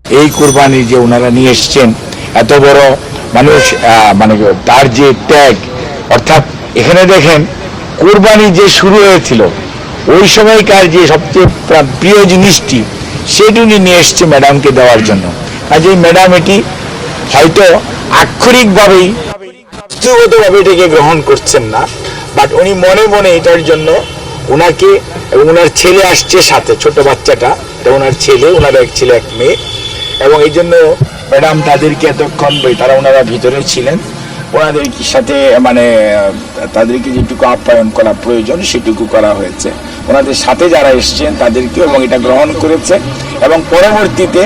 এই কুরবানি যে ওনারা নিয়ে এসছেন, এত বড় মানুষ, মানে তার যে ত্যাগ, অর্থাৎ এখানে দেখেন কুরবানি যে শুরু হয়েছিল ওই সময়কার যে সবচেয়ে প্রিয় জিনিসটি সেটি উনি নিয়ে এসছে ম্যাডামকে দেওয়ার জন্য। কাজে ম্যাডাম এটি হয়তো আক্ষরিকভাবেই বস্তুগতভাবে এটাকে গ্রহণ করছেন না, বাট উনি মনে মনে এটার জন্য ওনাকে এবং ওনার ছেলে আসছে সাথে, ছোট বাচ্চাটা ওনার ছেলে, ওনার এক ছেলে এক মেয়ে, এবং এই জন্য ম্যাডাম তাদেরকে এতক্ষণ তারা ওনারা ভিতরে ছিলেন, ওনাদের সাথে মানে তাদেরকে যেটুকু আপ্যায়ন করা প্রয়োজন সেটুকু করা হয়েছে। ওনাদের সাথে যারা এসছেন তাদেরকে এবং এটা গ্রহণ করেছে, এবং পরবর্তীতে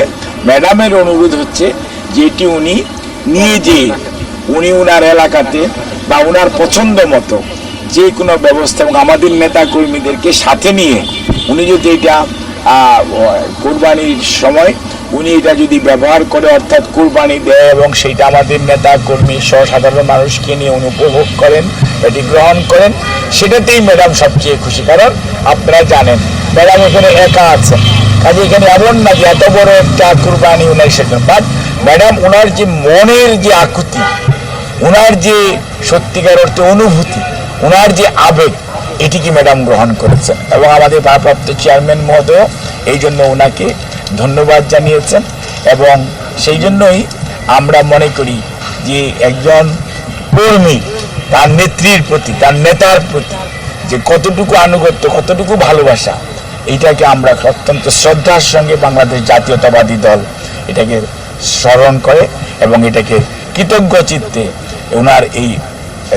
ম্যাডামের অনুরোধ হচ্ছে যে এটি উনি নিয়ে যে উনি ওনার এলাকাতে বা ওনার পছন্দ মতো যে কোনো ব্যবস্থা এবং আমাদের নেতা কর্মীদেরকে সাথে নিয়ে উনি যদি এটা কুরবানির সময় উনি এটা যদি ব্যবহার করে, অর্থাৎ কুরবানি দেয় এবং সেইটা আমাদের নেতা কর্মী সহ সাধারণ মানুষকে নিয়ে উনি উপভোগ করেন, এটি গ্রহণ করেন, সেটাতেই ম্যাডাম সবচেয়ে খুশি। কারণ আপনারা জানেন ম্যাডাম এখানে একা আছেন, কাজে এখানে এমন না যে এত বড় একটা কুরবানি উনার সেজন্য, বাট ম্যাডাম ওনার যে মনের যে আকুতি, ওনার যে সত্যিকার অর্থে অনুভূতি, ওনার যে আবেগ, এটিকে ম্যাডাম গ্রহণ করেছেন এবং আমাদের ভারপ্রাপ্ত চেয়ারম্যান মহোদয় এই জন্য ওনাকে ধন্যবাদ জানিয়েছেন। এবং সেই জন্যই আমরা মনে করি যে একজন কর্মী তার নেত্রীর প্রতি, তার নেতার প্রতি যে কতটুকু আনুগত্য, কতটুকু ভালোবাসা, এইটাকে আমরা অত্যন্ত শ্রদ্ধার সঙ্গে বাংলাদেশ জাতীয়তাবাদী দল এটাকে স্মরণ করে এবং এটাকে কৃতজ্ঞ চিত্তে ওনার এই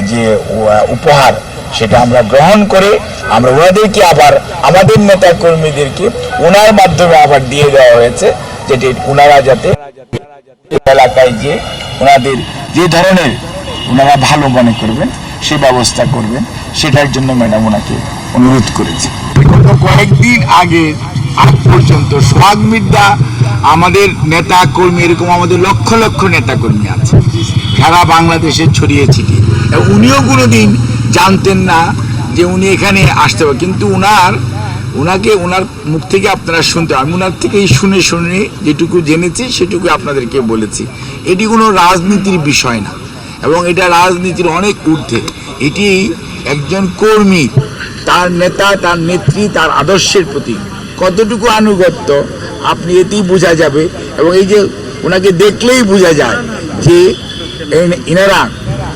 যে উপহার সেটা আমরা গ্রহণ করে আমরা ওনাদেরকে আবার আমাদের নেতা কর্মীদেরকে ওনার মাধ্যমে আবার দিয়ে দেওয়া হয়েছে, যেটি ওনারা যাতে এলাকায় যে ওনাদের যে ধরনের ওনারা ভালো মনে করবেন সে ব্যবস্থা করবেন, সেটার জন্য ম্যাডাম ওনাকে অনুরোধ করেছে। গত কয়েকদিন আগে আজ পর্যন্ত সোহাগ মির্জা আমাদের নেতা কর্মী, এরকম আমাদের লক্ষ লক্ষ নেতা কর্মী আছে সারা বাংলাদেশে ছড়িয়ে ছিটিয়ে, উনিও কোনোদিন জানতেন না যে উনি এখানে আসতে পারেন, কিন্তু ওনাকে ওনার মুখ থেকে আপনারা শুনতে, আমি ওনার থেকেই শুনে যেটুকু জেনেছি সেটুকু আপনাদেরকে বলেছি। এটি কোনো রাজনীতির বিষয় না এবং এটা রাজনীতির অনেক ঊর্ধ্বে। এটি একজন কর্মী, তার নেতা, তার নেত্রী, তার আদর্শের প্রতি কতটুকু আনুগত্য আপনি এতেই বোঝা যাবে। এবং এই যে ওনাকে দেখলেই বোঝা যায় যে এনারা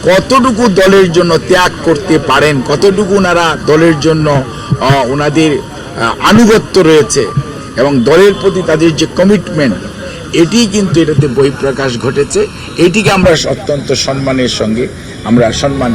কতটুকু দলের জন্য ত্যাগ করতে পারেন, কতটুকু ওনারা দলের জন্য ওনাদের আনুগত্য রয়েছে এবং দলের প্রতি তাদের যে কমিটমেন্ট, এটি কিন্তু এটাতে বহিঃপ্রকাশ ঘটেছে। এটিকে আমরা অত্যন্ত সম্মানের সঙ্গে আমরা সম্মান